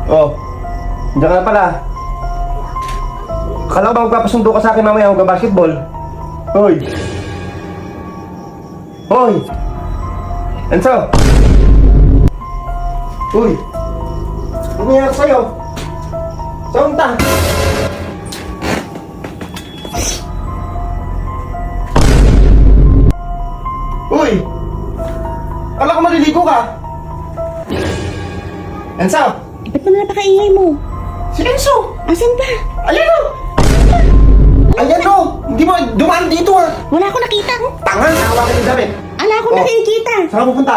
Oh, diyan ka na pala. Akala ko ba magpapasundo ka sa akin mamaya mag-basketball? Hoy! Hoy! Enzo! Uy! Ano nangyari sa'yo? Saan ta? Uy! Akala ko maliligo ka! Enzo! Ba't mo na napakaingay mo? Si Enzo! Asan ba? Ayan o! Ayan o! Hindi mo dumaan dito ah! Wala akong nakita. Tanga! Nakawakan yung damit! Wala akong Oh. nakikita. Saan ka pupunta?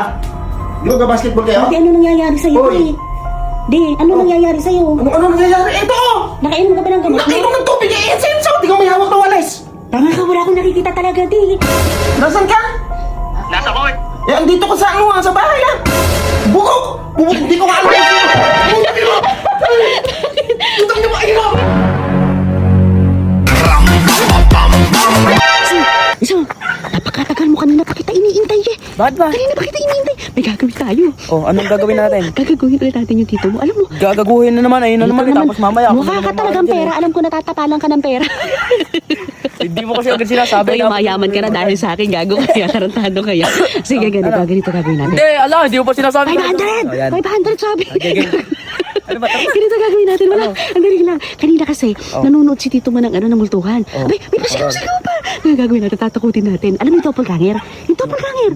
Di ba basketball kayo? Di, ano nangyayari sa'yo? Hoy. Di, ano nangyayari sa'yo? Ano nangyayari? Ito! Nakainom ka ba ng gamot? Nakainom ng tubig eh! Si Enzo! Di ka may hawak na walis! Tama ka, wala akong nakikita talaga, di. Nasaan ka? Nasa court. Eh, andito ka sa ano ah, sa bahay ah! Bukok! Bukok! Hindi ko alam! Bukok mo! Utang niyo ba? Ayun o! So, napakatagal mo kanina pa kita iniintay eh. Bakit ba? Kanina pa kita iniintay. May gagawin tayo. Oh, anong gagawin natin? Gagawin ulit natin yung tito mo. Alam mo, Gagaguhin na naman, ayun na dito naman, tapos mamaya ako mukha ka talagang pera. Alam ko natatapalan ka ng pera. Hindi mo kasi agad sinasabi Ito yung mayaman ka na dahil sa akin. Gago kaya, tarantado kaya. Sige, ganito gagawin natin. Hindi, ala, hindi mo pa sinasabi. 500! Oh, yan. 500 sabi. Okay. Ano ba? Tara. Ganito gagawin natin. Wala. Ang galing lang. Kanina kasi, nanonood si Tito mo ng ng multuhan. Oh. Abay, may pasigaw-sigaw pa. Ang gagawin natin, tatakutin natin. Alam mo yung doppelganger? Yung doppelganger.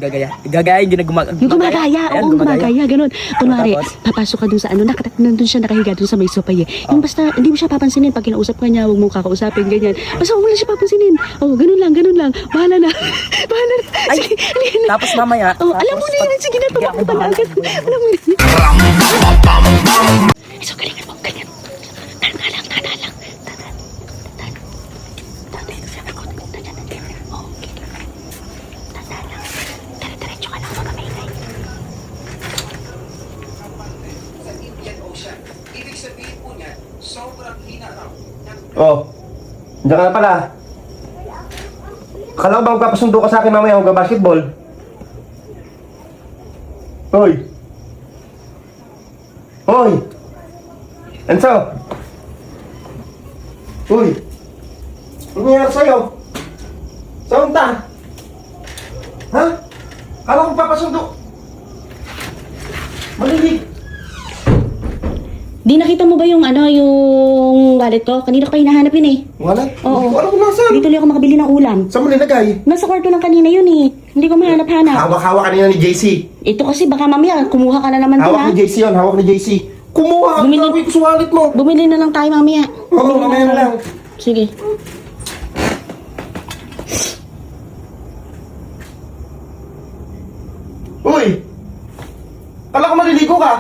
Gagaya, hindi na Yung gumagaya. Ayan, Oo, gumagaya. Ganun. Kunwari, Tapos? papasok ka dun sa nandun siya nakahiga dun sa may sopa eh. Yung basta, hindi mo siya papansinin. Pag kinausap ka niya, huwag mong kakausapin, ganyan. Basta huwag mo lang siya papansinin. Oh, ganun lang. Bahala na. Bahala na. Ay, Sige, halika na. tapos mamaya. Oh, alam mo na yun. Sige na, tumakbo ka na agad. Alam mo na yun. So, galingan mo, ganyan. Tanda lang. Okay. Tanda lang. Diretso ka lang, huwag ka maingay. Sa Indian Ocean. Ibig sabihin po niya, sobrang hina raw ng Oh, diyan ka na pala. Akala ko ba magpapasundo ka sa akin mamaya mag-basketball? Hoy! Hoy! Enzo! Uy! Ano nangyari sa'yo? Saan ta? Ha? Akala ko papasundo. Malilig! Di nakita mo ba yung yung wallet ko? Kanina ko pa hinahanap yun eh. Wala? Oo. Hindi ko alam kung nasaan. Dito lang ako makabili ng ulam. Saan mo nilagay? Nasa kwarto lang kanina yun eh. Hindi ko mahanap-hanap. Hawak-hawak kanina ni JC. Ito kasi baka mamaya kumuha ka na naman din ha. Hawak ni JC yun, hawak ni JC. Kumuha! Bumili- Bumili ko sa wallet mo! Bumili na lang tayo mamaya. Oo, mamaya na lang. Sige. Uy! Kala ko maliligo ka!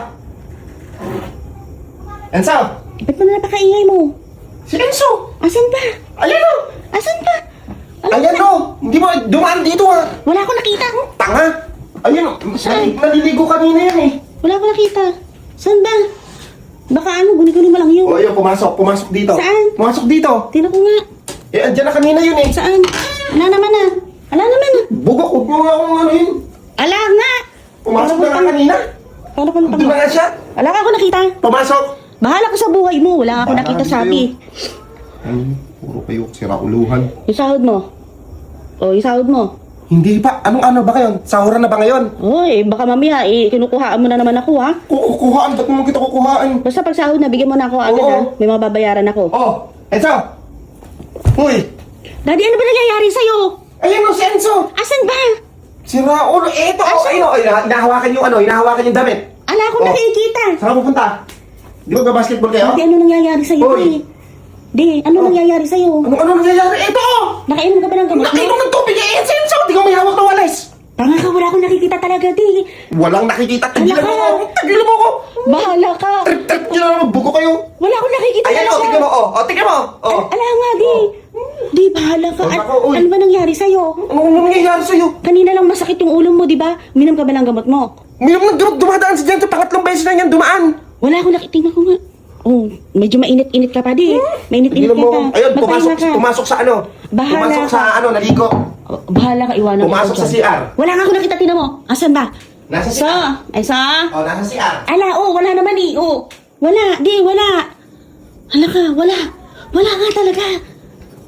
Enzo! Ba't mo na napakaingay mo? Si Enzo! Asan ba? Ayan o! Asan ba? Ayan o! Hindi mo dumaan dito ah! Wala akong nakita. Tanga! Ayun o! Naliligo kanina yan eh! Wala akong nakita. Saan ba? Baka guni-guni mo lang yun. O ayun, pumasok dito. Saan? Pumasok dito! Tingnan ko nga. Eh, andyan na kanina yun eh! Saan? Wala naman ah. Wala naman ah. Bugok, huwag mo nga akong ano yun! Ala nga! Pumasok na nga kanina! Paano ko Doon na nga siya! Wala ka ako nakita. Pumasok! Bahala ka sa buhay mo. Wala ako nakita sabi. Ay, puro kayo sirauluhan. Yung sahod mo. O, yung sahod mo. Hindi pa. Ano ba kayo? Sahuran na ba ngayon? Oy, baka mamaya, kinukuhaan mo na naman ako ha. Kukuhaan. Ba't mo kita kukuhaan? Basta pag sahod na, bigyan mo na ako agad Oo. ha. May mga babayaran ako. Oh! Enzo! Uy! Daddy, ano ba nangyayari sa'yo? Ayan o si Enzo! Asan ba? Si Raul! Eto! Oh, ayun o! Hinahawakan yung hinahawakan yung damit. Ala akong Oh. nakikita. Saan ka pupunta? Di ba basketball kayo? Daddy, ano nangyayari sa'yo? Hoy. Di, ano nangyayari sa'yo? Ano nangyayari? Eto o! Nakainom ka ba ng gamot mo? Nakainom ng tubig eh! Si Enzo! Di ka may hawak na walis! Tanga ka, wala akong nakikita talaga, di. Walang nakikita. Tagilan mo Ano ko! ka? Tagilan mo ko! Bahala ka. Trip nyo na buko kayo! Wala akong nakikita Ayan o! talaga. Tignan mo! O! Tignan mo! O! Ala nga, di. Di, bahala ka. Oh, nako, uy. Ano ba nangyari sa'yo? Ano nangyayari sa'yo? Kanina lang masakit yung ulo mo, di ba? Minom ka ba ng gamot mo? Minum na dumadaan si Jan sa pangatlong beses na yan dumaan. Wala akong nakita ko nga. Oh, medyo mainit-init ka pa di. Mainit-init Tignan ka mo. pa. Ayun, Magpahinga ka. pumasok sa ano? Bahala Pumasok sa ka. ano, naligo. Oh, bahala ka, iwanan Pumasok ko sa dyan. CR. Wala nga ako nakita, tingnan mo. Asan ba? Nasa Sa? CR. Ay, sa? Oh, nasa CR. Ala, oh, wala naman eh. Oh. Wala, di, wala. Hala ka, wala. Wala nga talaga.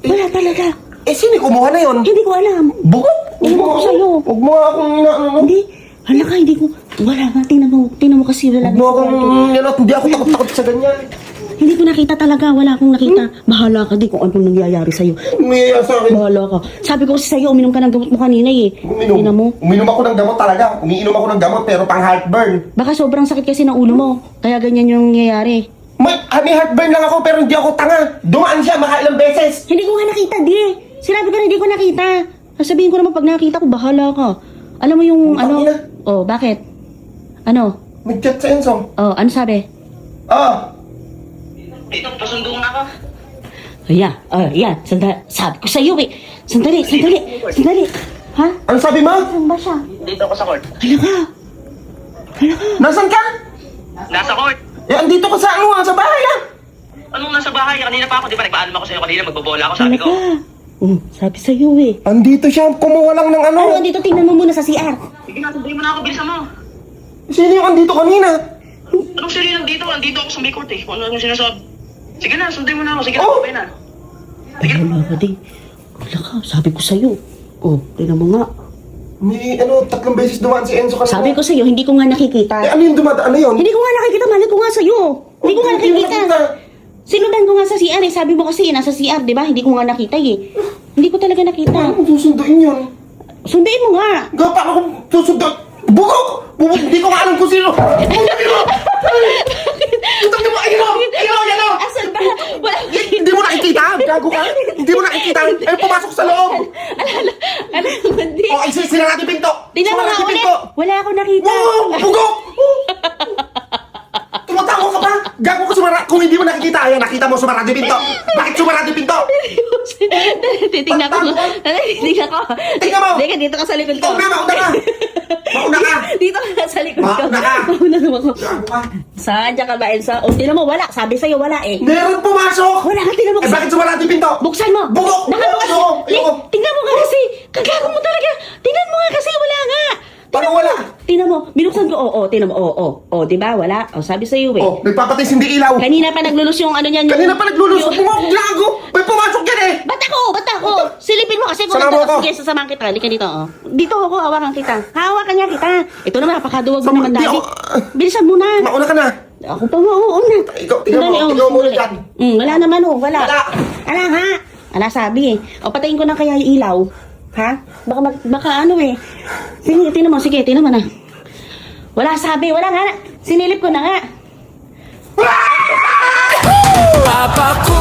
Wala talaga. Eh, sino kumuha na yun? Hindi ko alam. Bugok! Ewan ko sa'yo. Huwag mo nga akong inaano. Hindi. Hala ka, hindi ko. Wala nga, tingnan mo kasi wala. Huwag mo akong inaano. Hindi ako takot sa ganyan. Hindi ko nakita talaga, wala akong nakita. Bahala ka, di kung anong nangyayari sa'yo. Umiiyak sa akin. Bahala ka. Sabi ko kasi sa'yo, uminom ka ng gamot mo kanina eh. Tingnan mo. Uminom ako ng gamot talaga. Umiinom ako ng gamot pero pang heartburn. Baka sobrang sakit kasi ng ulo mo. Kaya ganyan yung nangyayari. May heartburn lang ako pero hindi ako tanga. Dumaan siya makailang beses. Hindi ko nga nakita, di. Sinabi ko na hindi ko nakita. Sasabihin ko naman pag nakita ko, bahala ka. Alam mo yung Ang ano? tangina. Oh, bakit? Ano? Nag-chat sa Enzo. Oh, ano sabi? Ah, Dito, pasundo nga ako. Ayan, yan. Sandali. Sabi ko sa'yo eh. Sandali. Ha? ano sabi mo? Saan ba siya? Dito ako sa court. Hala ka. Nasaan ka? Nasa court. Eh, andito ka sa sa bahay ah. Anong nasa bahay? Kanina pa ako, di ba? Nagpaalam ako sa'yo kanina, magbobola ako, sabi Hala ko. ka. Sabi sa'yo eh. Andito siya, kumuha lang ng ano. Ano, dito tingnan mo muna sa CR. Sige na, sunduin mo na ako, bilisan mo. Sino yung andito kanina? Anong sili nandito? Andito ako sa may court eh. Kung ano yung sinasabi. Sige na, sunduin mo na ako. Sige na, Oh! okay na. Sige na. Wala ka di. Wala ka. Sabi ko sa'yo. Oh, tingnan mo nga. May 3 beses dumaan si Enzo kanina. Sabi ko sa'yo, hindi ko nga nakikita. Eh, ano yung dumadaan? Ano yun? Hindi ko nga nakikita, mali ko nga sa'yo. Hindi ko nga nakikita. Sinundan ko nga sa CR eh. Sabi mo kasi nasa CR, di ba? Hindi ko nga nakita eh. Hindi ko talaga nakita. Paano kung susunduin yun? Sunduin mo nga. Paano kung susunduin? Bugok! Bugok! Hindi ko nga alam kung sino. Tutang mo! Ayun o! Ayun o! Asan ba? Wala. Hindi mo nakikita? Gago ka? Hindi mo nakikita? Ay, pumasok sa loob! Ano? Hindi. O, ay, sila natin pinto! Tingnan mo Sila nga natin ulit. pinto! Wala ako nakita. Wow! Bugok! Tumatawa ka pa? Gago ka sumara. Kung hindi mo nakikita, ayan, nakita mo sumarado yung pinto. Bakit sumarado yung pinto? Titingnan ko. Titingnan ko. Tingnan mo. Teka, dito ka sa likod ko. Mauna ka! Mauna ka! Dito ka sa likod ko. Mauna ka. Mauna naman ko. Gago ka! Saan dyan ka ba, Elsa? O, tinan mo, wala. Sabi sa'yo, wala eh. Meron pumasok! Wala ka, tinan mo. Eh, bakit sumarado yung pinto? Buksan mo. Bugok! Nakabukas. Ayoko! Ayoko! Tingnan mo nga kasi. Kagago mo talaga. Tingnan mo nga kasi, wala nga. Paano wala? Tingnan mo. Binuksan ko. Oo, tingnan mo. Oo. Di ba? Wala. O, sabi sa'yo eh. Oh, nagpapatay hindi ilaw. Kanina pa naglulus yung ano niyan. Kanina pa naglulusok mo ako, gago! May pumasok yan eh! Ba't ako? Silipin mo kasi kung Sama mo ako. sige, sasamahan kita. Halika dito, oh. Dito ako, hawakan kita. Hawakan niya kita. Ito naman, napakaduwag mo naman, Di daddy. ako- Bilisan mo na. Mauna ka na. Ako pa, oo na. Ikaw, tingnan mo, Sandali, oh, tingnan mo sandali. dyan. Wala naman, oh, wala. Wala. Ala, ha? Ala, sabi eh. O, patayin ko na kaya yung ilaw. Ha? Baka ano eh. Sige, tingnan mo, na. Wala sabi, wala nga. Sinilip ko na nga. Papa ko